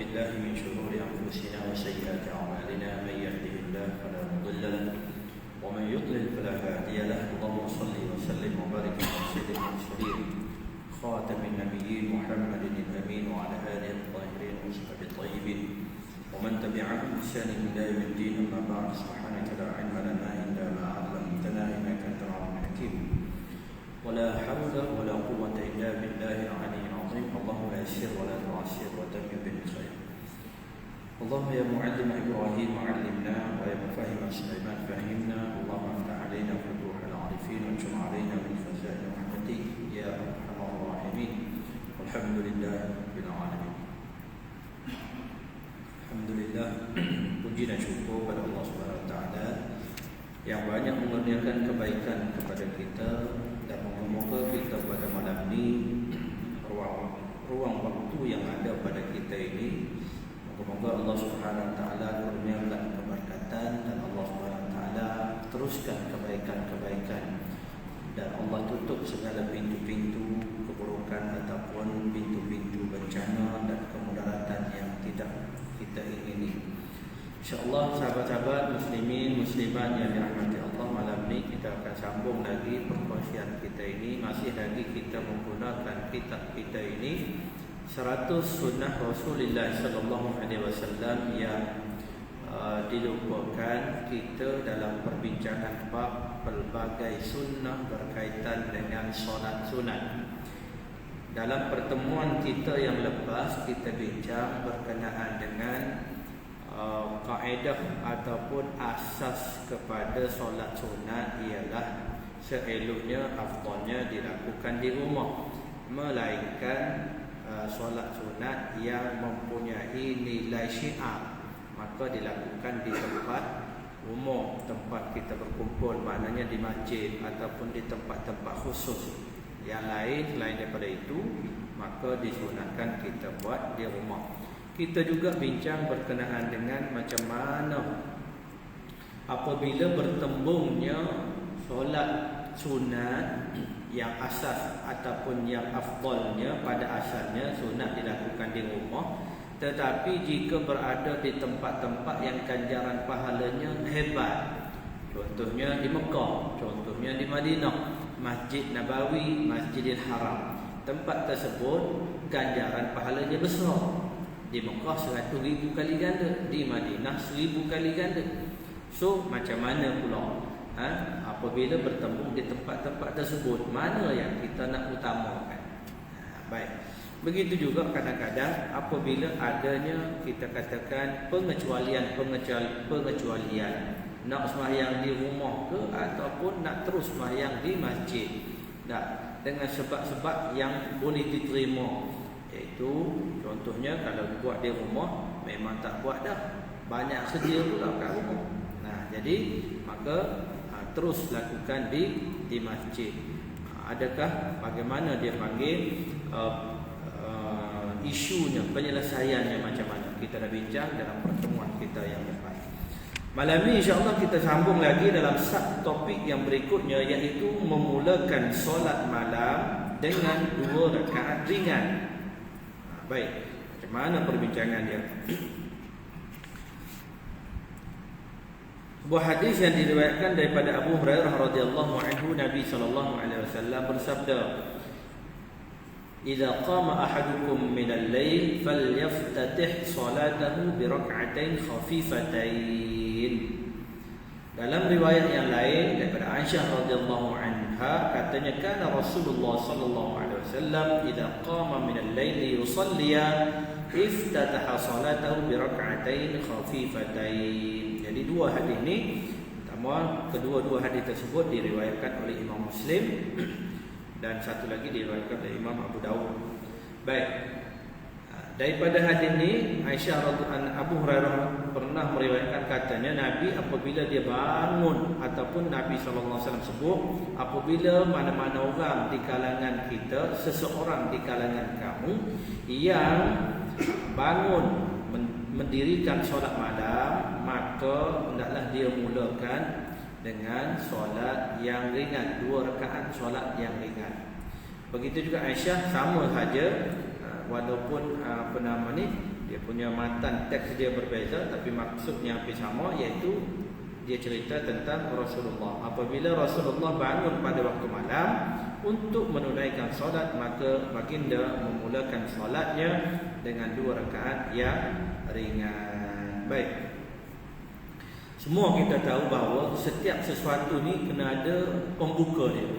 بالله من شرور أنفسنا وسيئات أعمالنا من يهده الله فلا مضل له ومن يضلل فلا هادي له اللهم صل وسلم وبارك على سيد المرسلين خاتم النبيين محمد الأمين وعلى آله الطاهرين وصحبه الطيبين ومن تبعهم بإحسان إلى يوم الدين أما بعد سبحانك لا علم لنا إلا ما علمتنا إنك أنت العليم الحكيم ولا حول ولا قوة إلا بالله العلي العظيم اللهم يسر ولا تعسر وتمم بالخير اللهم يا معلم إبراهيم علمنا ويا مفهم سليمان فهمنا اللهم افتح علينا فتوح العارفين وانشر علينا من خزائن رحمتك يا أرحم الراحمين والحمد لله رب العالمين. Alhamdulillah, puji dan syukur pada Allah Subhanahu Wa Taala yang banyak mengerniakan kebaikan kepada kita dan moga-moga kita pada malam ini ruang waktu yang ada pada kita ini moga-moga Allah Subhanahu Wa Taala kurniakan keberkatan dan Allah Subhanahu Wa Taala teruskan kebaikan-kebaikan dan Allah tutup segala pintu-pintu keburukan ataupun pintu-pintu bencana dan kemudaratan yang tidak kita ingini. InsyaAllah sahabat-sahabat muslimin muslimat yang dirahmati Allah, malam ini kita akan sambung lagi perkongsian kita ini. Masih lagi kita menggunakan kitab kita ini 100 sunnah Rasulullah sallallahu alaihi wasallam yang dilupakan kita dalam perbincangan bab pelbagai sunnah berkaitan dengan solat sunat. Dalam pertemuan kita yang lepas kita bincang berkenaan dengan kaedah ataupun asas kepada solat sunat ialah seeloknya afdalnya dilakukan di rumah, melainkan solat sunat yang mempunyai nilai syiar maka dilakukan di tempat umum, tempat kita berkumpul, maknanya di masjid ataupun di tempat-tempat khusus. Yang lain selain daripada itu maka disunatkan kita buat di rumah. Kita juga bincang berkenaan dengan macam mana apabila bertembungnya solat sunat yang asas ataupun yang afdalnya pada asalnya sunat dilakukan di rumah, tetapi jika berada di tempat-tempat yang ganjaran pahalanya hebat, contohnya di Mekah, contohnya di Madinah, Masjid Nabawi, Masjidil Haram, tempat tersebut ganjaran pahalanya besar. Di Mekah 100,000 kali ganda, di Madinah 1000 kali ganda. So macam mana pula apabila bertemu di tempat-tempat tersebut, mana yang kita nak utamakan? Baik. Begitu juga kadang-kadang apabila adanya kita katakan pengecualian, nak sembahyang di rumah ke ataupun nak terus sembahyang di masjid, dengan sebab-sebab yang boleh diterima, iaitu contohnya kalau buat di rumah memang tak buat dah, banyak sedia pula kat rumah. Jadi maka terus lakukan di masjid. Adakah bagaimana dia panggil isunya, penyelesaiannya macam mana? Kita dah bincang dalam pertemuan kita yang lepas. Malam ini insya-Allah kita sambung lagi dalam topik yang berikutnya, iaitu memulakan solat malam dengan 2 rakaat ringan. Baik, macam mana perbincangan dia? Sebuah hadis yang diriwayatkan daripada Abu Hurairah radhiyallahu anhu, Nabi sallallahu alaihi wasallam bersabda, "Idza qama ahadukum min al-lail falyaftatih salatahu bi rak'atain khafifatain." Dalam riwayat yang lain daripada Aisyah radhiyallahu anha katanya, "Kana Rasulullah sallallahu alaihi wasallam idza qama min al-lail yusalliya iftataha salatahu bi rak'atain khafifatain." Jadi dua hadis ini, pertama, kedua-dua hadis tersebut diriwayatkan oleh Imam Muslim dan satu lagi diriwayatkan oleh Imam Abu Dawud. Baik. Daripada hadis ini Aisyah radhiyallahu Abu Hurairah pernah meriwayatkan katanya, Nabi apabila dia bangun ataupun Nabi sallallahu alaihi wasallam sebut, apabila mana-mana orang di kalangan kita, seseorang di kalangan kamu yang bangun mendirikan solat malam, maka hendaklah dia mulakan dengan solat yang ringan, 2 rakaat solat yang ringan. Begitu juga Aisyah, sama saja, walaupun Dia punya matan teks dia berbeza tapi maksudnya hampir sama, iaitu dia cerita tentang Rasulullah. Apabila Rasulullah bangun pada waktu malam untuk menunaikan solat, maka baginda memulakan solatnya dengan 2 rakaat yang ringan. Baik. Semua kita tahu bahawa setiap sesuatu ni kena ada pembuka dia.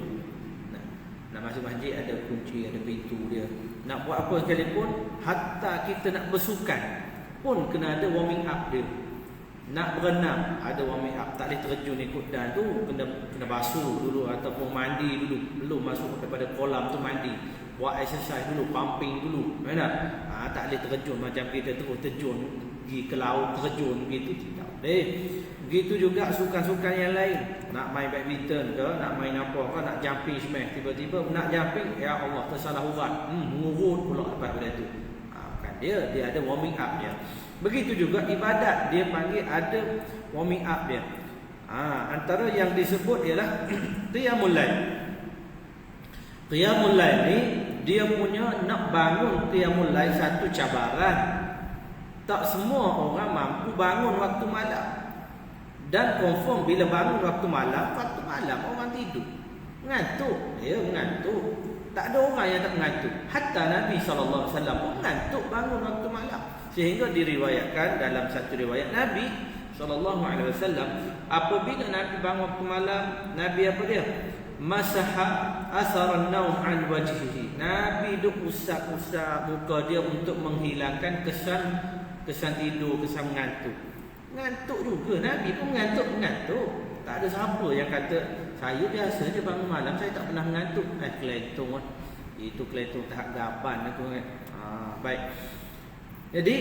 Nak masuk masjid ada kunci, ada pintu dia. Nak buat apa sekalipun, hatta kita nak bersukan pun kena ada warming up dia. Nak berenang ada warming up, tak boleh terjun ikut dan tu, kena basuh dulu ataupun mandi dulu. Belum masuk daripada kolam tu mandi, buat exercise dulu, pumping dulu. Mana? Tak boleh terjun macam kita terus terjun pergi ke laut terjun begitu, tidak boleh. Begitu juga sukan-sukan yang lain. Nak main badminton ke, nak main apa ke, nak jumping smash, tiba-tiba nak jumping, ya Allah tersalah urat, mengurut pula lepas pada tu. Kan dia ada warming up dia. Begitu juga ibadat, dia panggil ada warming up dia. Antara yang disebut ialah qiyamul lail. Qiyamul lail ni dia punya nak bangun qiyamul lail satu cabaran. Tak semua orang mampu bangun waktu malam. Dan confirm bila bangun waktu malam orang tidur. Mengantuk, dia mengantuk. Tak ada orang yang tak mengantuk. Hatta Nabi SAW pun mengantuk bangun waktu malam. Sehingga diriwayatkan dalam satu riwayat Nabi SAW, apabila Nabi bangun waktu malam, Nabi apa dia? Masaha asaran naum an wajhihi. Nabi duk usap-usap muka dia untuk menghilangkan kesan tidur, kesan mengantuk. Mengantuk juga, Nabi pun mengantuk. Tak ada siapa yang kata saya biasa je bangun malam, saya tak pernah mengantuk. Keletong. Itu keletong tahap gaban aku kan. Baik. Jadi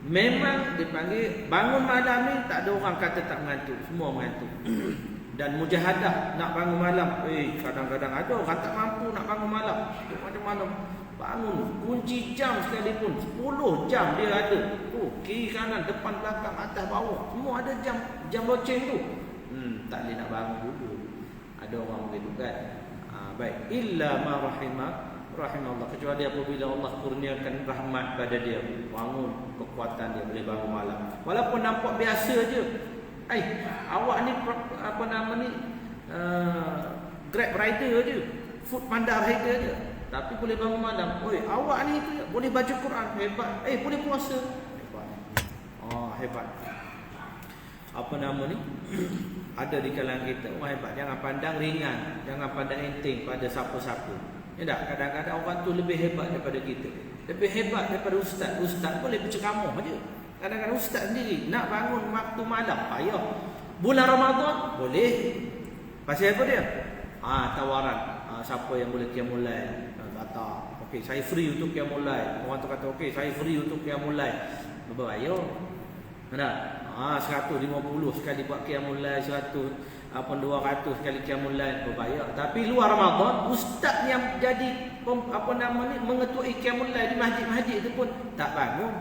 memang dipanggil bangun malam ni, tak ada orang kata tak mengantuk, semua mengantuk. Dan mujahadah nak bangun malam, kadang-kadang ada orang tak mampu nak bangun malam. Macam malam bangun, kunci jam sekalipun 10 jam dia ada. Kiri kanan, depan belakang, atas bawah, semua ada jam loceng tu. Tak boleh nak bangun dulu. Ada orang begitu kan. Baik, illa ma rahimahullah, kecuali apabila Allah kurniakan rahmat pada dia, bangun kekuatan dia boleh bangun malam. Walaupun nampak biasa je. Awak ni apa nama ni, Grab rider je, Food Panda rider je, tapi boleh bangun malam. Awak ni boleh baca Quran, hebat. Boleh puasa, hebat. Hebat. Apa nama ni? Ada di kalangan kita orang hebat. Jangan pandang ringan, jangan pandang enteng pada siapa-siapa. Ya tak? Kadang-kadang orang tu lebih hebat daripada kita, lebih hebat daripada ustaz. Ustaz boleh berceramah aja. Kadang-kadang ustaz sendiri nak bangun waktu malam payah. Bulan Ramadan boleh. Pasal apa dia? Tawaran. Siapa yang boleh qiyamul lail? Kata, okey saya free untuk qiyamul lail. Orang tu kata, okey saya free untuk qiyamul lail. Berbayar. Mana? 150 sekali buat qiyamul lail, 200 sekali qiyamul lail, berbayar. Tapi luar Ramadan, ustaz yang jadi mengetuai qiyamul lail di masjid-masjid itu pun tak bangun.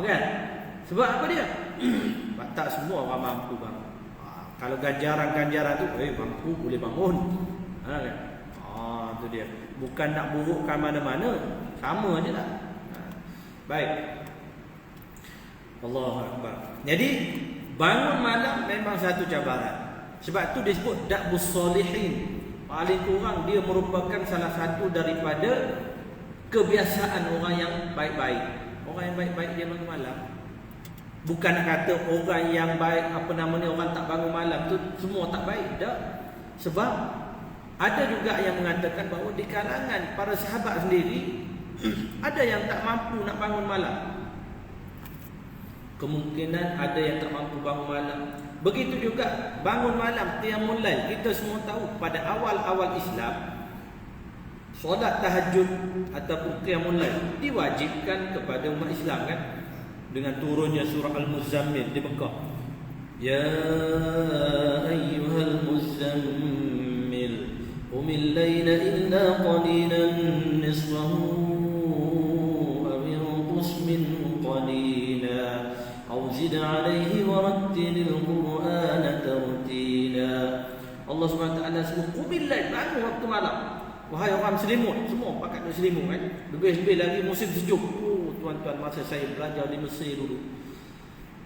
Kan? Sebab apa dia? Tak semua orang mampu bangun. Kalau ganjaran-ganjaran tu, mampu boleh bangun. Kan? Itu dia. Bukan nak burukkan mana-mana, sama je lah. Baik. Allahu Akbar. Jadi bangun malam memang satu cabaran. Sebab tu disebut da'bus solihin. Paling kurang dia merupakan salah satu daripada kebiasaan orang yang baik-baik. Orang yang baik-baik dia bangun malam. Bukan nak kata orang yang baik orang tak bangun malam tu semua tak baik. Tak. Sebab ada juga yang mengatakan bahawa di kalangan para sahabat sendiri ada yang tak mampu nak bangun malam. Kemungkinan ada yang tak mampu bangun malam. Begitu juga bangun malam, qiyamul lail. Kita semua tahu pada awal-awal Islam, solat tahajud ataupun qiyamul lail diwajibkan kepada umat Islam kan, dengan turunnya surah Al-Muzammil di Mekah. Ya ayyuhal muzammil qumil laila illa qalilan nisfahu aw inqus minhu qalila aw zid alayhi warattilil qur'ana tartila. Allah SWT sebut qumil lail, bangun waktu malam. Wahai orang selimut, semua pakai selimut kan. Lebih-lebih lagi musim sejuk. tuan-tuan, masa saya belajar di Mesir dulu,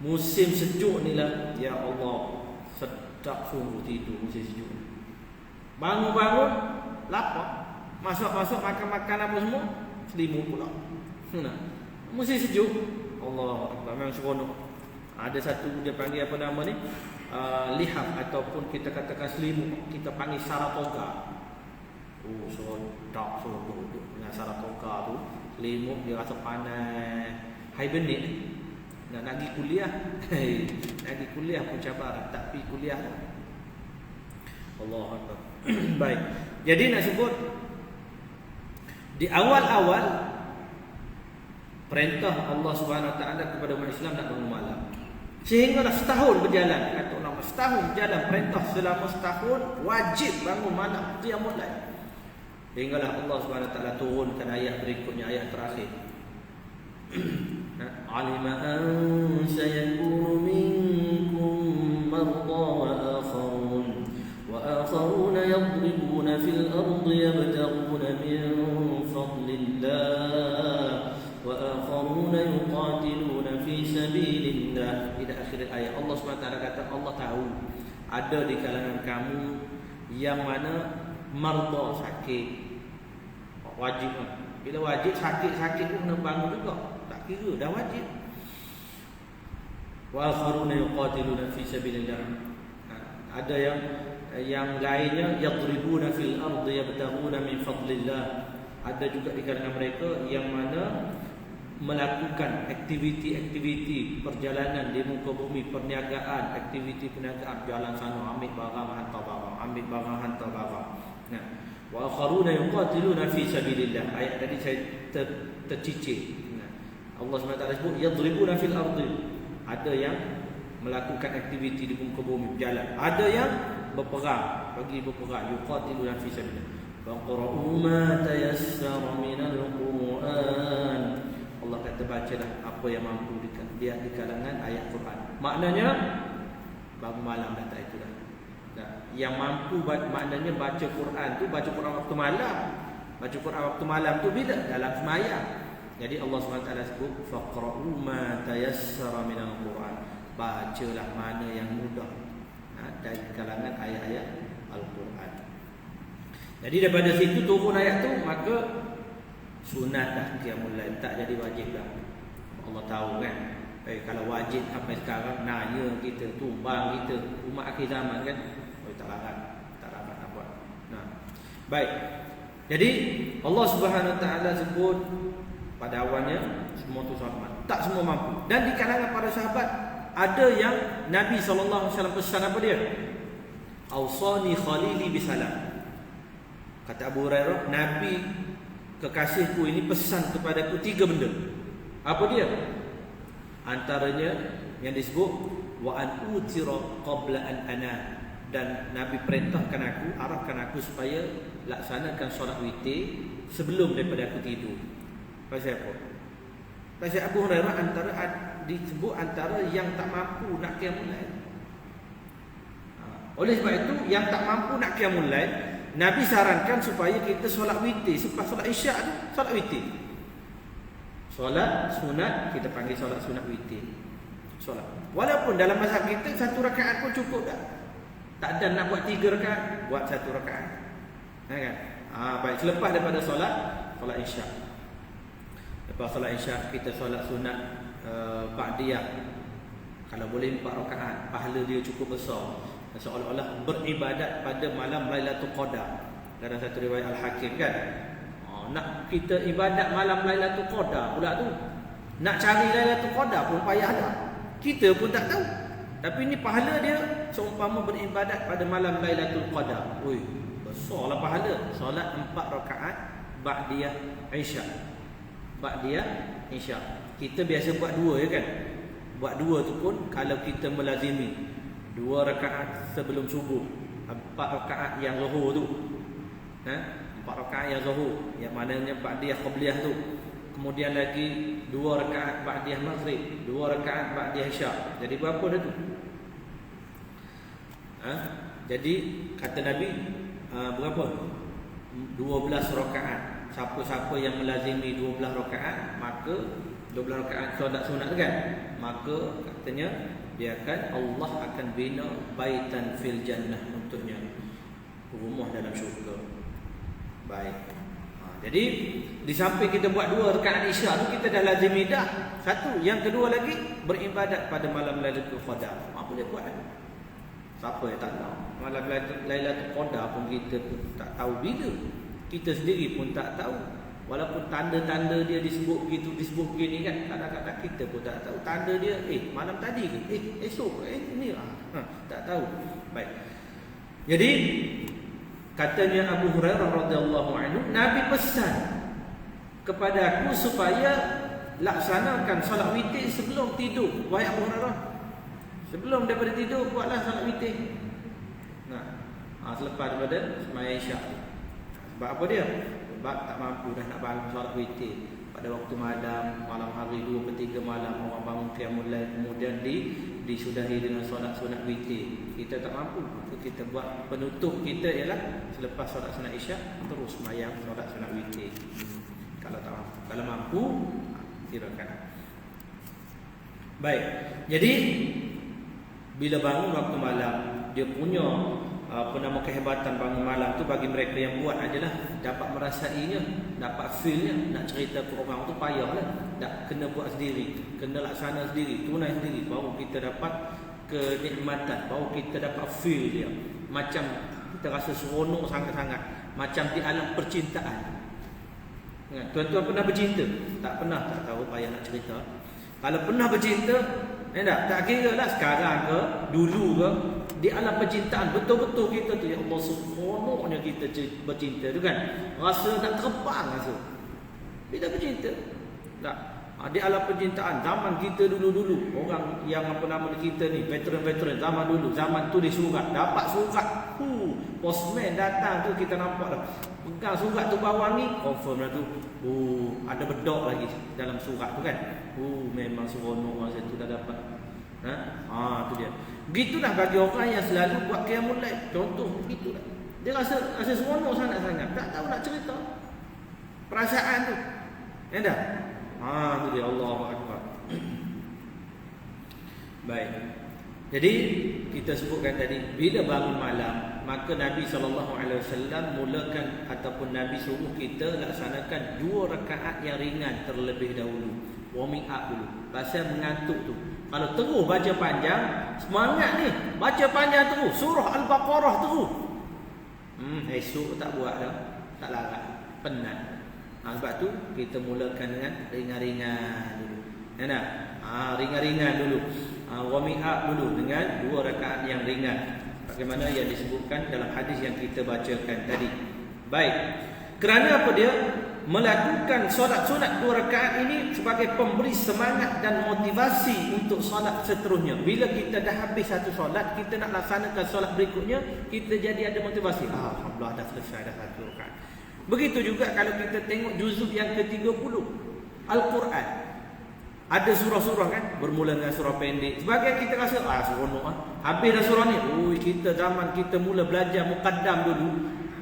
musim sejuk ni lah, ya Allah, sedap sungguh tidur musim sejuk. Bangun-bangun lapar, masuk-masuk makan-makan apa semua, selimut pula. Nah, musim sejuk, Allah Akbar, memang seronok. Ada satu dia panggil apa nama ni, lihaf ataupun kita katakan selimut, kita panggil Saratoga. Oh, sedap sungguh duduk dengan Saratoga tu. Selimut dia rasa panas, hibernate. Nak pergi kuliah, nak pergi kuliah pun cabaran, tak pergi kuliah. Allah Akbar. Baik. Jadi nak sebut di awal-awal perintah Allah Subhanahu Wa Taala kepada umat Islam nak bangun malam. Sehinggalah setahun berjalan, kata ulama, setahun berjalan perintah, selama setahun wajib bangun malam, qiyamul lail. Hinggalah Allah Subhanahu Wa Taala turunkan ayat berikutnya, ayat terakhir. Alima an sayakunu minkum marda wa akharuna yadribuna fil ardi yabtaghuna min fadlillah wa akharuna yuqatiluna fi sabilillah. Ila akhir ayat Allah SWT kata, Allah tahu ada di kalangan kamu yang mana marda, sakit, wajib. Bila wajib, sakit pun kena bangun juga, tak kira dah wajib. Wa akharuna yuqatiluna fi sabilillah. Ada yang lainnya yadribuna fil ardi yabtaghuna min fadlillah. Ada juga di kalangan mereka yang mana melakukan aktiviti-aktiviti perjalanan di muka bumi, perniagaan, aktiviti perniagaan, jalan sana, ambil barang, hantar barang, ambil barang, hantar barang. Nah, wa akharuna yuqatiluna fi sabilillah. Ayat tadi saya tercicir. Nah, Allah SWT sebut yadribuna fil ardi. Ada yang melakukan aktiviti di muka bumi, berjalan. Ada yang berperang, pergi berperang, yuqatiluna fi sabilillah. Faqra'u ma tayassara minal Qur'an. Allah kata bacalah apa yang mampu dia di kalangan ayat Quran. Maknanya bangun malam dah, tak itulah. Nah, yang mampu maknanya baca Quran tu, baca Quran waktu malam. Baca Quran waktu malam tu bila? Dalam sembahyang. Jadi Allah SWT sebut faqra'u ma tayassara minal Qur'an. Bacalah mana yang mudah dari kalangan ayat-ayat Al-Quran. Jadi daripada situ turun ayat tu, maka sunat dah qiyamul lail, tak jadi wajib dah. Allah tahu kan, kalau wajib sampai sekarang nanya kita, tumbang kita, umat akhir zaman kan, tak larat nak buat. Nah, baik. Jadi Allah Subhanahu Wa Taala sebut pada awalnya semua tu sahabat, tak semua mampu. Dan di kalangan para sahabat ada yang Nabi SAW pesan apa dia? Awsani khalili bisalam. Kata Abu Hurairah, Nabi kekasihku ini pesan kepadaku 3 benda. Apa dia? Antaranya yang disebut wa an utira qabla an ana. Dan Nabi perintahkan aku, arahkan aku supaya laksanakan solat witir sebelum daripada aku tidur. Pasal apa? Pasal Abu Hurairah disebut antara yang tak mampu nak qiyamul lail. Oleh sebab itu, yang tak mampu nak qiyamul lail, Nabi sarankan supaya kita solat witir selepas solat Isyak tu, solat witir. Solat sunat kita panggil solat sunat witir. Solat. Walaupun dalam mazhab kita 1 rakaat pun cukup dah. Tak ada nak buat 3 rakaat, buat 1 rakaat. Kan? Baik, selepas daripada solat Isyak. Lepas solat Isyak kita solat sunat ba'diyah. Kalau boleh 4 rakaat, pahala dia cukup besar. Seolah-olah beribadat pada malam Lailatul Qadar. Dalam satu riwayat Al-Hakim kan, nak kita ibadat malam Lailatul Qadar pula tu, nak cari Lailatul Qadar pun payah dah. Kita pun tak tahu. Tapi ni pahala dia seumpama beribadat pada malam Lailatul Qadar. Oi, besarlah pahala. Solat 4 rakaat ba'diyah Isyak. Ba'diyah Isyak. Kita biasa buat 2 ya kan? Buat 2 tu pun kalau kita melazimi 2 rakaat sebelum subuh, 4 rakaat yang zuhur tu. 4 rakaat yang zuhur, yang maknanya ba'diyah qabliyah tu. Kemudian lagi 2 rakaat ba'diyah maghrib, 2 rakaat ba'diyah isyak. Jadi berapa dah tu? Jadi kata Nabi berapa? 12 rakaat. siapa-siapa yang melazimi 12 rakaat, maka 12 rakaat solat sunat kan, maka katanya dia Allah akan bina baitan fil jannah untuknya, rumah dalam syurga. Baik. Jadi di samping kita buat 2 rakaat Isya tu kita dah lazimi dah. Satu, yang kedua lagi beribadat pada malam Lailatul Qadar. Apa dia buat? Siapa yang tak tahu? Malam Lailatul Qadar pun kita pun tak tahu bila. Kita sendiri pun tak tahu. Walaupun tanda-tanda dia disebut begitu, disebut begini kan, kadang-kadang kita pun tak tahu tanda dia. Malam tadi ke? Esok ke? Ini tak tahu. Baik. Jadi katanya Abu Hurairah radhiyallahu anhu, Nabi pesan kepada aku supaya laksanakan solat witir sebelum tidur. Wahai Abu Hurairah, sebelum daripada tidur buatlah solat witir. Selepas daripada sembahyang Isyak. Sebab apa dia? Sebab tak mampu dah nak bangun solat witir pada waktu malam hari 2 per 3 malam orang bangun qiyamul lail, kemudian disudahi dengan solat sunat witir. Kita tak mampu, maka kita buat penutup kita ialah selepas solat sunat Isyak terus sembahyang solat sunat witir. Kalau tak mampu, kalau mampu kirakan. Baik. Jadi bila bangun waktu malam, dia punya kehebatan bangun malam tu bagi mereka yang buat adalah dapat merasainya, dapat feelnya. Nak cerita ke orang tu payahlah, tak kena buat sendiri, kena laksana sendiri, tunai sendiri, baru kita dapat kenikmatan, baru kita dapat feel dia. Macam kita rasa seronok sangat-sangat, macam di alam percintaan. Tuan-tuan pernah bercinta? Tak pernah, tak tahu, payah nak cerita. Kalau pernah bercinta, tak kira lah sekarang ke, dulu ke, di alam percintaan betul-betul kita tu, ya Allah, seronoknya kita bercinta tu kan, rasa nak terbang rasa bila bercinta. Tak, di alam percintaan zaman kita dulu-dulu, orang yang apa nama kita ni, veteran-veteran zaman dulu, zaman tulis surat, dapat surat, postman datang tu kita nampak dah, pegang surat tu bawah ni, confirm dah tu, ada bedok lagi dalam surat tu kan, memang seronok masa tu dah dapat. Tu dia. Begitulah bagi orang yang selalu buat qiyamul lail. Contoh begitulah. Dia rasa seronok sangat-sangat, tak tahu nak cerita perasaan tu. Dah. Tu dia, Allahu akbar. Baik. Jadi kita sebutkan tadi, bila bangun malam, maka Nabi SAW mulakan ataupun Nabi suruh kita laksanakan 2 rakaat yang ringan terlebih dahulu. Warming up dulu. Pasal mengantuk tu. Kalau terus baca panjang, semangat ni, baca panjang terus, surah Al-Baqarah terus. Esok tak buat dah, tak larat, penat. Sebab tu kita mulakan dengan ringan-ringan dulu. Ringan-ringan dulu. Warming up dulu dengan 2 rakaat yang ringan. Bagaimana yang disebutkan dalam hadis yang kita bacakan tadi. Baik. Kerana apa dia? Melakukan solat sunat 2 rakaat ini sebagai pemberi semangat dan motivasi untuk solat seterusnya. Bila kita dah habis satu solat, kita nak laksanakan solat berikutnya, kita jadi ada motivasi. Alhamdulillah dah selesai dah 1 rakaat. Begitu juga kalau kita tengok juzuk yang ke-30 Al-Quran. Ada surah-surah kan, bermula dengan surah pendek. Sebagai kita rasa seronok habis dah surah ni. Kita zaman kita mula belajar muqaddam dulu,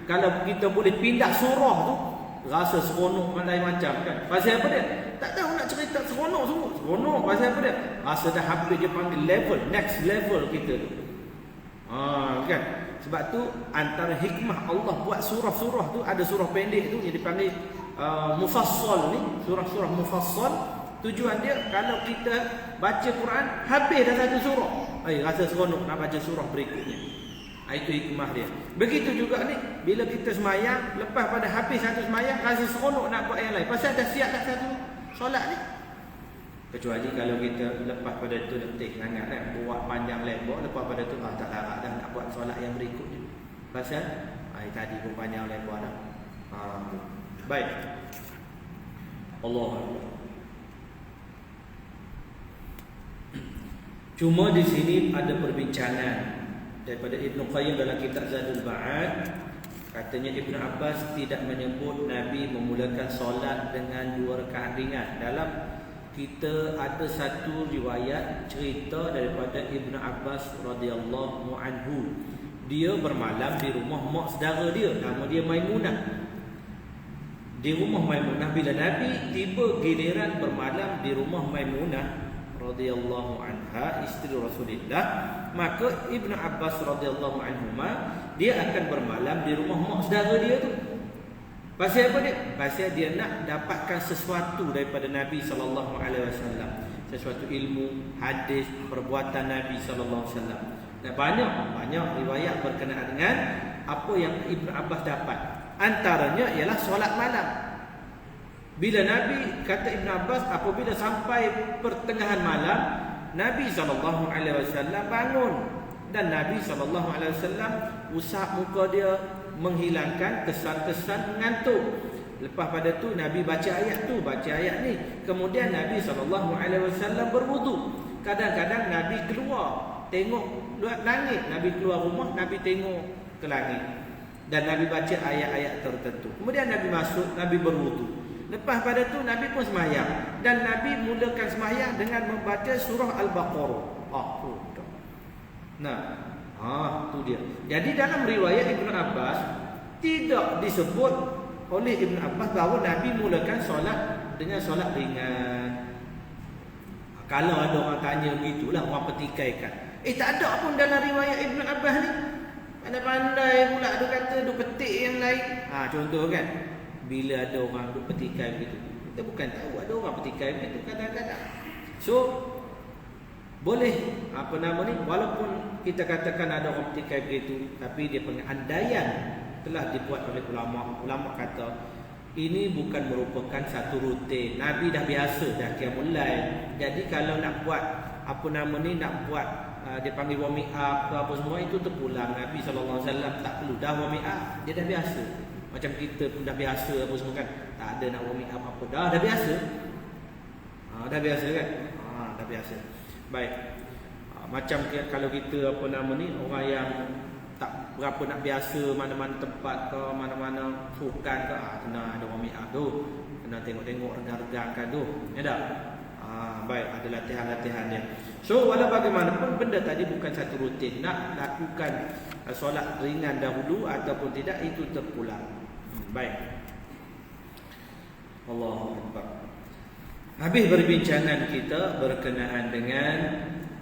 kalau kita boleh pindah surah tu, rasa seronok lain macam kan. Pasal apa dia? Tak tahu nak cerita seronok semua. Seronok pasal apa dia? Rasa dah habis, dia panggil level, next level kita tu. Kan? Sebab tu antara hikmah Allah buat surah-surah tu, ada surah pendek tu yang dipanggil mufassal ni, surah-surah mufassal. Tujuan dia kalau kita baca Quran habis dah satu surah, rasa seronok nak baca surah berikutnya. Itu hikmah dia. Begitu juga ni, bila kita semayang, lepas pada habis satu semayang, rasa seronok nak buat yang lain, pasal dah siap dah satu solat ni. Kecuali kalau kita lepas pada tu letih sangat kan, buat panjang lebar, lepas pada tu tak larat dah nak buat solat yang berikutnya. Pasal tadi pun panjang lebar dah. Baik. Allah. Cuma di sini ada perbincangan daripada Ibn Qayyim dalam kitab Zadul Ma'ad. Katanya Ibn Abbas tidak menyebut Nabi memulakan solat dengan 2 rakaat ringan. Dalam kita ada satu riwayat cerita daripada Ibn Abbas radhiyallahu anhu. Dia bermalam di rumah mak saudara dia, nama dia Maimunah. di rumah Maimunah. Bila Nabi tiba giliran bermalam di rumah Maimunah radhiyallahu anha, isteri Rasulullah, maka Ibnu Abbas radhiyallahu anhuma dia akan bermalam di rumah mak saudara dia tu. Pasal apa dia? Pasal dia nak dapatkan sesuatu daripada Nabi sallallahu alaihi wasallam, sesuatu ilmu, hadis, perbuatan Nabi sallallahu alaihi wasallam. Dan banyak riwayat berkenaan dengan apa yang Ibnu Abbas dapat. Antaranya ialah solat malam. Bila Nabi, kata Ibn Abbas, apabila sampai pertengahan malam, Nabi SAW bangun. Dan Nabi SAW usap muka dia, menghilangkan kesan-kesan mengantuk. Lepas pada tu Nabi baca ayat tu, baca ayat ni. Kemudian Nabi SAW berwudu. Kadang-kadang Nabi keluar, tengok langit. Nabi keluar rumah, Nabi tengok ke langit. Dan Nabi baca ayat-ayat tertentu. Kemudian Nabi masuk, Nabi berwudu. Lepas pada tu Nabi pun sembahyang. Dan Nabi mulakan sembahyang dengan membaca surah Al-Baqarah. Tu dia. Jadi dalam riwayat Ibn Abbas tidak disebut oleh Ibn Abbas bahawa Nabi mulakan solat dengan solat ringan. Kalau ada orang tanya begitulah, orang petikaikan. Tak ada pun dalam riwayat Ibn Abbas ni. Pandai-pandai pula dia kata duk petik yang lain. Contoh kan, bila ada orang duk petikai begitu, kita bukan tahu ada orang petikai begitu kadang-kadang. So boleh walaupun kita katakan ada orang petikai begitu, tapi dia punya andaian telah dibuat oleh ulama. Ulama kata ini bukan merupakan satu rutin. Nabi dah biasa dah qiyamul lail. Jadi kalau nak buat nak buat dia panggil warming up ke apa semua, itu terpulang. Nabi SAW tak perlu dah warming up, dia dah biasa. Macam kita pun dah biasa apa semua kan, tak ada nak warming up apa, dah biasa. Dah biasa kan, dah biasa. Baik, macam kalau kita orang yang tak berapa nak biasa mana-mana tempat ke, mana-mana sukan ke, kena ada warming up tu, kena tengok-tengok regang-regang kan tu, ya dah. Baik, ada latihan-latihan dia. So walau bagaimanapun benda tadi bukan satu rutin. Nak lakukan solat ringan dahulu ataupun tidak, itu terpulang. Baik. Allahu Akbar. Habis berbincangan kita berkenaan dengan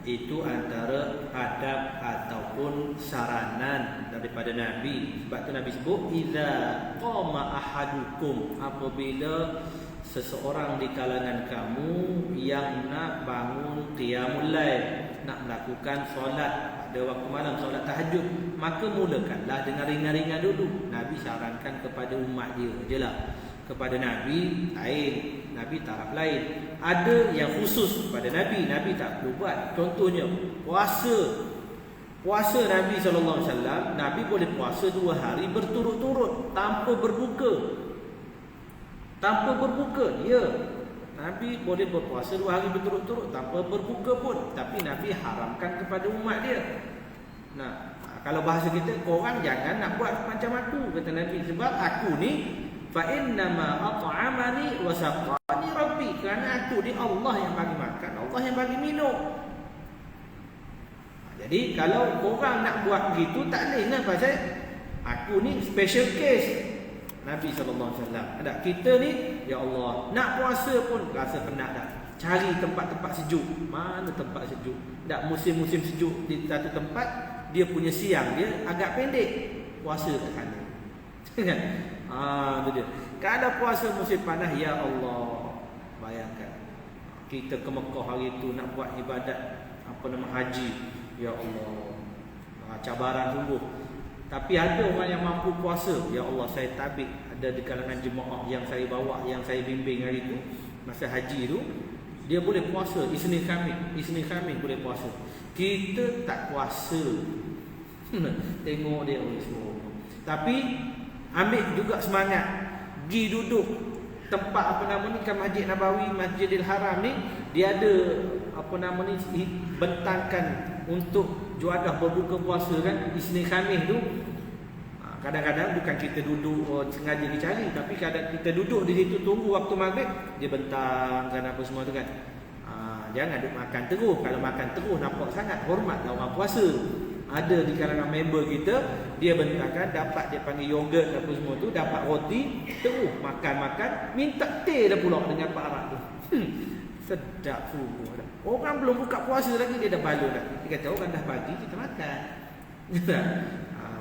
itu antara adab ataupun saranan daripada Nabi. Sebab tu Nabi sebut idza qama ahadukum, apabila seseorang di kalangan kamu yang nak bangun qiyamul lail, nak melakukan solat pada waktu malam, solat tahajud, maka mulakanlah dengan ringan-ringan dulu. Nabi sarankan kepada umat dia je lah. Kepada Nabi lain, Nabi taraf lain. Ada yang khusus pada Nabi, Nabi tak perlu buat. Contohnya puasa Nabi SAW, Nabi boleh puasa 2 hari berturut-turut tanpa berbuka. Ya, Nabi boleh berpuasa 2 hari berturut-turut tanpa berbuka pun. Tapi Nabi haramkan kepada umat dia. Kalau bahasa kita, korang jangan nak buat macam aku, kata Nabi. Sebab aku ni fa innama at'amani wa saqani rabbi, kerana aku ni Allah yang bagi makan, Allah yang bagi minum. Jadi kalau korang nak buat begitu, tak boleh lah, pasal aku ni special case. Nabi SAW ada, kita ni ya Allah nak puasa pun rasa penat dah, cari tempat-tempat sejuk. Mana tempat sejuk? Tak, musim-musim sejuk di satu tempat, dia punya siang dia agak pendek, puasa kat sana kan. Itu dia. Kalau puasa musim panas, ya Allah, bayangkan kita ke Mekah hari itu nak buat ibadat haji, ya Allah, cabaran sungguh. Tapi ada orang yang mampu puasa, ya Allah, saya tabik ada di kalangan jemaah yang saya bawa, yang saya bimbing hari itu masa haji itu, dia boleh puasa Isnin Khamis boleh puasa. Kita tak puasa. Tengok dia semua. Tapi ambil juga semangat, pergi duduk tempat kan Masjid Nabawi, Masjidil Haram ni, dia ada bentangkan untuk juadah berbuka puasa kan, Isnin Khamis tu. Kadang-kadang bukan kita duduk sengaja dicari, tapi kadang kita duduk di situ tunggu waktu maghrib, dia bentangkan apa semua tu kan. Jangan duduk makan terus. Kalau makan terus nampak sangat hormat lah orang puasa. Ada di kalangan member kita, dia bentakan dapat dia panggil yogurt apa semua tu, dapat roti, terus makan-makan, minta teh dah pula dengan Pak Arab tu. Sedap fugu. Orang belum buka puasa lagi dia dah balur dah. Dia kata orang dah pagi kita makan.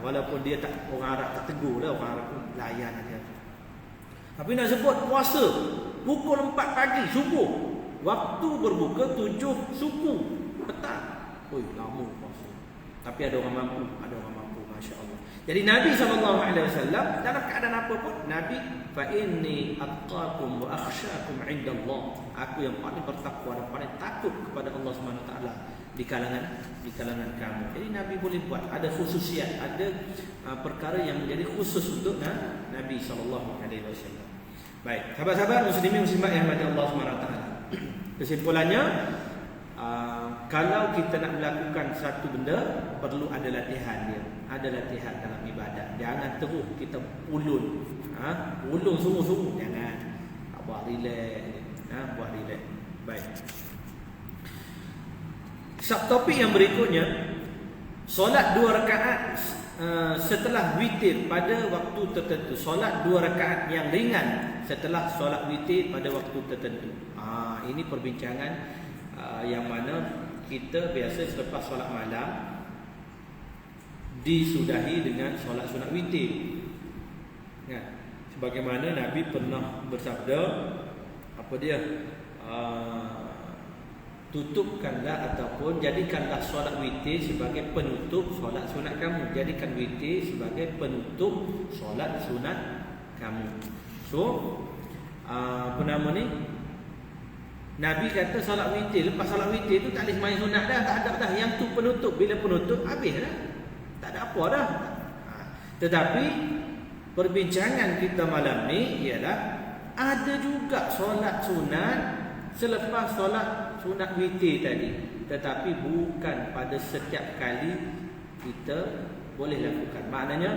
Walaupun dia tak, orang Arab tak tegur lah, orang Arab pun layan aja. Tapi nak sebut puasa pukul 4 pagi subuh, waktu berbuka 7 suku petang. Oi, lama puasa. Tapi ada orang mampu, masya-Allah. Jadi Nabi SAW dalam keadaan apa pun, Nabi fa inni attaqakum wa akhsyakum 'inda Allah. Aku yang paling bertakwa dan paling takut kepada Allah Subhanahu Wa Taala di kalangan kamu. Jadi Nabi boleh buat, ada khususiat, ada perkara yang menjadi khusus untuk Nabi SAW. Baik, sahabat-sahabat muslimin muslimat yang dirahmati Allah Subhanahu Wa Taala. Kesimpulannya, kalau kita nak melakukan satu benda, perlu ada latihan dia. Ada latihan dalam ibadat. Jangan terus kita ulun. Ulun sungguh-sungguh. Jangan. Buat relax. Buat relax. Baik. Subtopik yang berikutnya, solat 2 rakaat setelah witir pada waktu tertentu. Solat 2 rakaat yang ringan setelah solat witir pada waktu tertentu. Ini perbincangan yang mana kita biasa selepas solat malam disudahi dengan solat sunat witir. Sebagaimana Nabi pernah bersabda, apa dia? Tutupkanlah ataupun jadikanlah solat witir sebagai penutup solat sunat kamu. Jadikan witir sebagai penutup solat sunat kamu. So, apa nama ni? Nabi kata solat witir, lepas solat witir tu tak boleh sembahyang sunat dah, tak ada dah. Yang tu penutup, bila penutup habis dah. Tak ada apa dah. Tetapi perbincangan kita malam ni ialah ada juga solat sunat selepas solat sunat witir tadi, tetapi bukan pada setiap kali kita boleh lakukan. Maknanya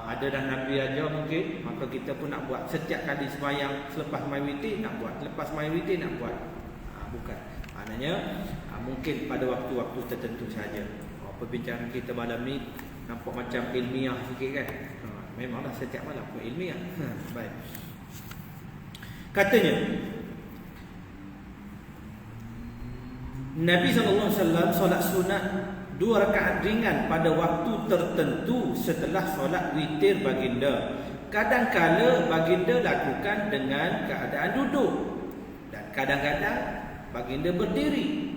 ada dah Nabi ajar mungkin, maka kita pun nak buat setiap kali sembahyang selepas sembahyang witir nak buat, lepas sembahyang witir nak buat. Bukan. Maknanya mungkin pada waktu-waktu tertentu saja. Perbincangan kita malam ni nampak macam ilmiah sikit kan. Memanglah setiap malam pun ilmiah. Baik. Katanya Nabi SAW solat sunat 2 rakaat ringan pada waktu tertentu setelah solat witir baginda. Kadang-kala baginda lakukan dengan keadaan duduk, dan kadang-kadang baginda berdiri.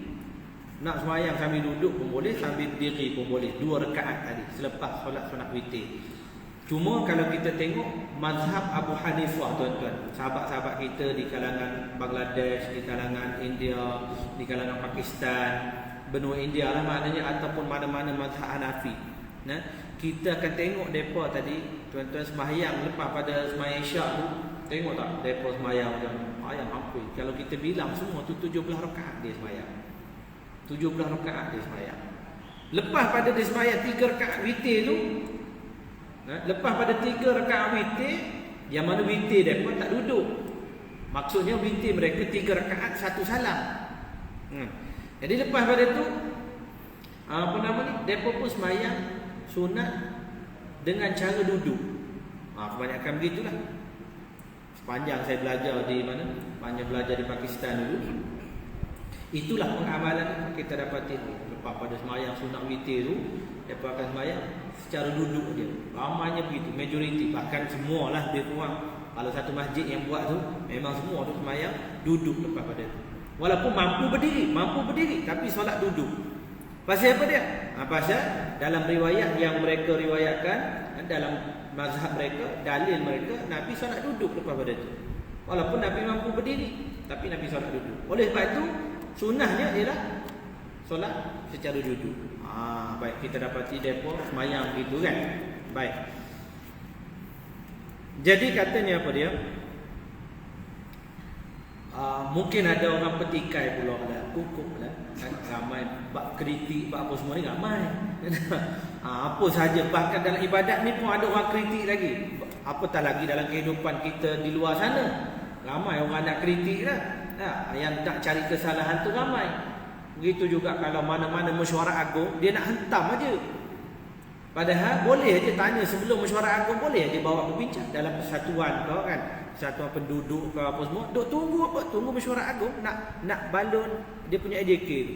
Nak sembahyang sambil duduk pun boleh, sambil berdiri pun boleh. 2 rakaat tadi selepas solat sunat witir. Cuma kalau kita tengok mazhab Abu Hanifah, tuan-tuan, sahabat-sahabat kita di kalangan Bangladesh, di kalangan India, di kalangan Pakistan, benua India lah maknanya, ataupun mana-mana mazhab Hanafi. Kita akan tengok mereka tadi, tuan-tuan, sembahyang lepas pada sembahyang Isyak tu, tengok tak mereka sembahyang macam ayam hampir. Kalau kita bilang semua tu 17 rakaat dia sembahyang. 17 rakaat dia sembahyang. Lepas pada dia sembahyang 3 rakaat witir tu, lepas pada 3 rakaat witir, yang mana witir mereka tak duduk. Maksudnya witir mereka 3 rakaat 1 salam. Jadi lepas pada tu, apa nama ni, mereka pun sembahyang sunat dengan cara duduk. Kebanyakan begitulah. Sepanjang saya belajar di mana? Sepanjang belajar di Pakistan dulu, itulah pengamalan yang kita dapati. Lepas pada sembahyang sunat witir tu, mereka akan sembahyang secara duduk je. Ramainya begitu, majoriti, bahkan semualah dia kurang. Kalau satu masjid yang buat tu, memang semua tu sembahyang duduk lepas pada tu. Walaupun mampu berdiri, tapi solat duduk. Pasal apa dia? Pasal dalam riwayat yang mereka riwayatkan, dalam mazhab mereka, dalil mereka, Nabi solat duduk lepas pada tu. Walaupun Nabi mampu berdiri, tapi Nabi solat duduk. Oleh sebab itu, sunnahnya ialah solat secara duduk. Baik, kita dapati mereka semayang gitu kan. Baik. Jadi katanya apa dia? Mungkin ada orang petikai pula lah, hukum lah, ramai bab kritik, bab apa semua ni ramai. Apa saja, bahkan dalam ibadat ni pun ada orang kritik lagi. Apatah lagi dalam kehidupan kita di luar sana, ramai orang nak kritik lah. Yang nak cari kesalahan tu ramai. Begitu juga kalau mana-mana mesyuarat agung, dia nak hentam aja. Padahal boleh aja tanya sebelum mesyuarat agung, boleh aja bawa berbincang dalam persatuan kau kan, persatuan penduduk ke apa semua. Duk tunggu apa? Tunggu mesyuarat agung nak balon dia punya AJK tu.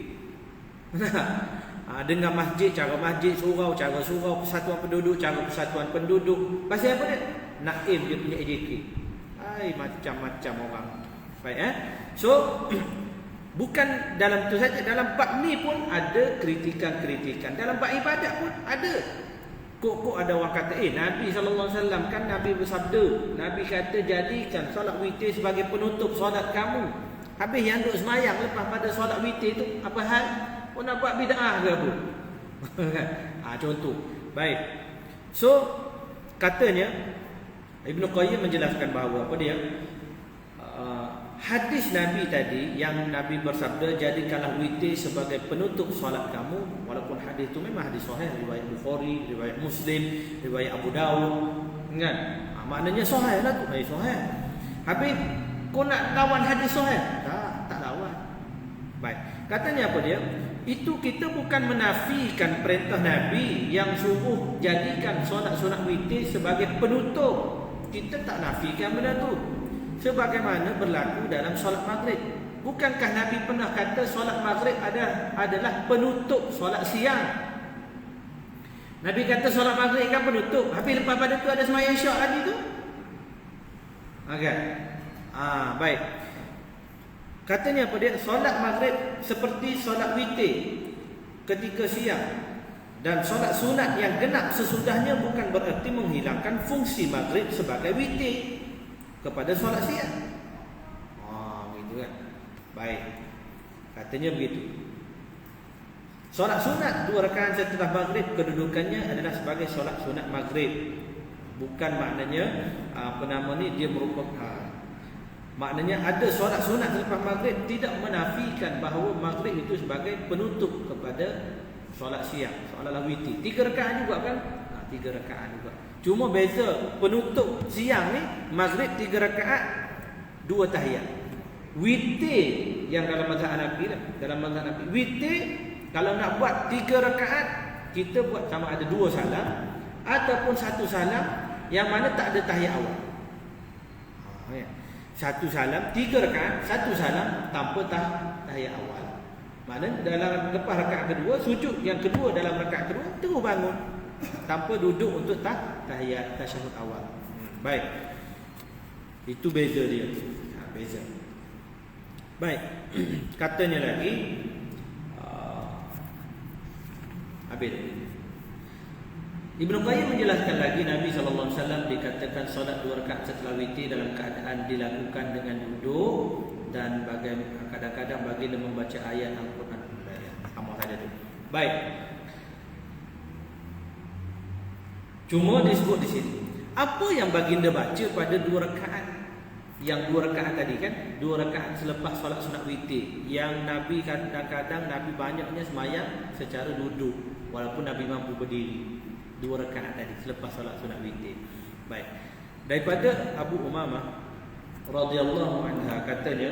Dengan masjid, cara masjid, surau, cara surau, persatuan penduduk, cara persatuan penduduk. Pasal apa dia? Nak aim dia punya AJK. Macam-macam orang. Baik So bukan dalam tu saja, dalam bab ni pun ada kritikan-kritikan. Dalam bab ibadat pun ada. Kok ada orang kata, Nabi SAW kan Nabi bersabda, Nabi kata jadikan solat witir sebagai penutup solat kamu. Habis yang duk semayang lepas pada solat witir tu, apa hal? Kau nak buat bid'ah ke apa? Contoh. Baik. So, katanya, Ibn Qayyim menjelaskan bahawa apa dia? Hadis Nabi tadi yang Nabi bersabda jadikanlah witir sebagai penutup solat kamu, walaupun hadis itu memang hadis sahih, riwayat Bukhari, riwayat Muslim, riwayat Abu Dawud, kan? Maknanya sahih lah tu, sahih. Habis kau nak lawan hadis sahih? Tak lawan. Baik. Katanya apa dia? Itu kita bukan menafikan perintah Nabi yang suruh jadikan solat-solat witir sebagai penutup. Kita tak nafikan benda tu. Sebagaimana berlaku dalam solat maghrib. Bukankah Nabi pernah kata solat maghrib adalah penutup solat siang? Nabi kata solat maghrib kan penutup. Habis lepas pada tu ada sembahyang isyak lagi tu. Okay. Baik. Katanya apa dia? Solat maghrib seperti solat witir ketika siang. Dan solat sunat yang genap sesudahnya bukan bererti menghilangkan fungsi maghrib sebagai witir kepada solat siang. Gitu kan. Baik. Katanya begitu. Solat sunat 2 rakaat setelah maghrib kedudukannya adalah sebagai solat sunat maghrib. Bukan maknanya dia merupakan maknanya ada solat sunat selepas maghrib tidak menafikan bahawa maghrib itu sebagai penutup kepada solat siang, solat witir. 3 rakaat juga kan? 3 rakaat juga. Cuma beza penutup siang ni maghrib 3 rakaat 2 tahiyat. Witir yang dalam mazhab Hanafi lah, dalam mazhab Hanafi witir kalau nak buat 3 rakaat kita buat sama ada 2 salam ataupun 1 salam yang mana tak ada tahiyat awal. 1 salam 3 rakaat, 1 salam tanpa tahiyat awal. Maknanya dalam lepas rakaat kedua, sujud yang kedua dalam rakaat kedua terus bangun tanpa duduk untuk tahiyat tasyahud awal. Baik. Itu beza dia. Beza. Baik. Katanya lagi habis. Ibn Qayyim menjelaskan lagi Nabi SAW dikatakan solat 2 rakaat setelah witir dalam keadaan dilakukan dengan duduk dan kadang-kadang baginda membaca ayat Al-Quran. Amal saja tu. Baik. Cuma disebut di sini. Apa yang baginda baca pada 2 rakaat? Yang 2 rakaat tadi kan? 2 rakaat selepas solat sunat witir. Yang Nabi kadang-kadang Nabi banyaknya semayang secara duduk. Walaupun Nabi mampu berdiri. 2 rakaat tadi selepas solat sunat witir. Baik. Daripada Abu Umamah radhiyallahu anha katanya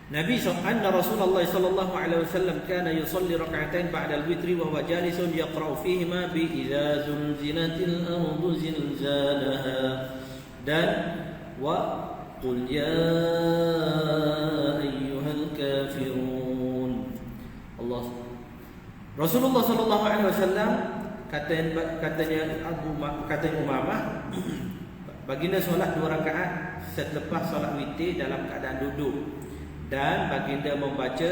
Nabi anna Rasulullah sallallahu alaihi wasallam kana yusalli rak'atain ba'da al-witri wa huwa jalisun yaqra'u fihima bi idza zulzilatil ardu zilzalaha dan wa qul ya ayyuhal kafirun. Allah Rasulullah sallallahu alaihi wasallam katanya Umamah baginda solat 2 rakaat selepas solat witir dalam keadaan duduk. Dan baginda membaca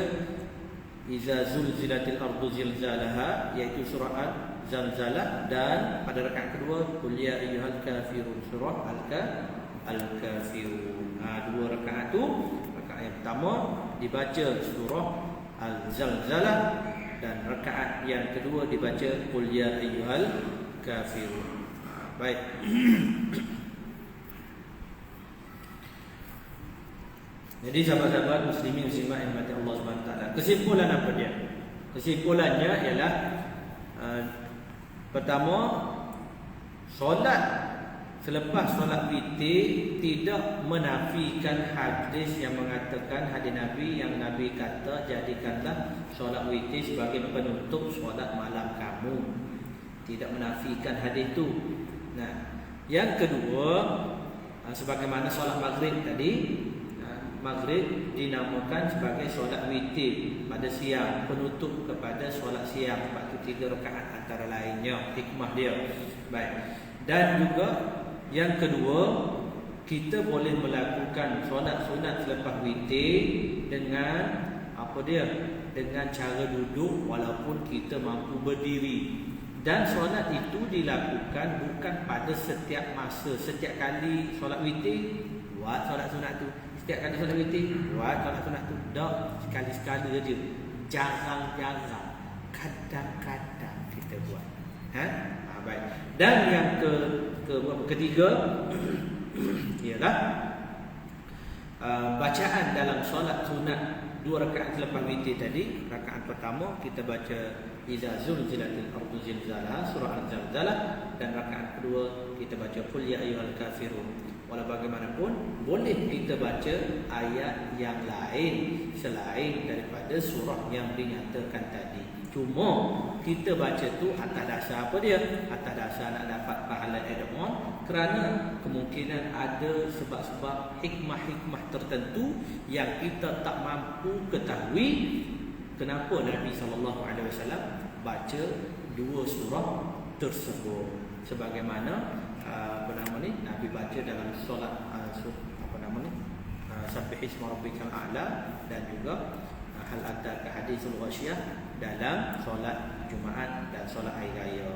Iza zulzilatil ardu zilzalaha, iaitu surah Al-Zalzalah, dan pada rakaat kedua Qul ya ayyuhal kafirun, surah Al-Kafirun. 2 rakaat tu, rakaat yang pertama dibaca surah Al-Zalzalah dan rakaat yang kedua dibaca Qul ya ayyuhal kafirun. Baik. Jadi sahabat-sahabat muslimin muslimat yang mati Allah SWT, kesimpulan apa dia? Kesimpulannya ialah pertama, solat selepas solat witir tidak menafikan hadis yang mengatakan hadis Nabi yang Nabi kata jadikanlah solat witir sebagai penutup solat malam kamu. Tidak menafikan hadis itu. Nah, yang kedua, sebagaimana solat maghrib tadi, maghrib dinamakan sebagai solat witir pada siang, penutup kepada solat siang, sebab itu 3 rakaat antara lainnya hikmah dia. Baik. Dan juga yang kedua, kita boleh melakukan solat sunat selepas witir dengan apa dia? Dengan cara duduk walaupun kita mampu berdiri. Dan solat itu dilakukan bukan pada setiap masa, setiap kali solat witir buat solat sunat tu. Setiap kali solat witir buat solat sunat tu. Tak, sekali-sekala saja. Jarang-jarang, kadang-kadang kita buat. Baik. Dan yang ketiga ialah bacaan dalam solat sunat 2 rakaat selepas witir tadi. Rakaat pertama kita baca Iza zulzilatil ardu zilzalaha, surah Al-Zalzalah, dan rakaat kedua kita baca Qul ya ayyuhal kafirun. Walau bagaimanapun boleh kita baca ayat yang lain selain daripada surah yang dinyatakan tadi. Cuma kita baca tu atas dasar apa dia? Atas dasar nak dapat pahala add-on, kerana kemungkinan ada sebab-sebab hikmah-hikmah tertentu yang kita tak mampu ketahui kenapa Nabi SAW baca 2 surah tersebut. Sebagaimana Nabi baca dalam solat Sabbih isma rabbikal a'la, dan juga hal ataka hadithul ghasyiyah dalam solat Jumaat dan solat hari raya.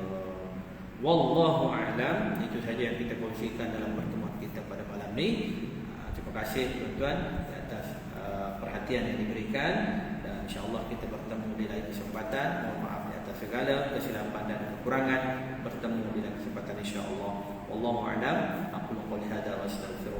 Wallahu a'lam. Itu saja yang kita kongsikan dalam pertemuan kita pada malam ni. Terima kasih tuan-tuan atas perhatian yang diberikan, dan insya-Allah kita bertemu di lain kesempatan. Mohon maaf atas segala kesilapan dan kekurangan. Bertemu di lain kesempatan insya-Allah. Wallahu a'lam. Aku qouli hadza wa astaghfirullah.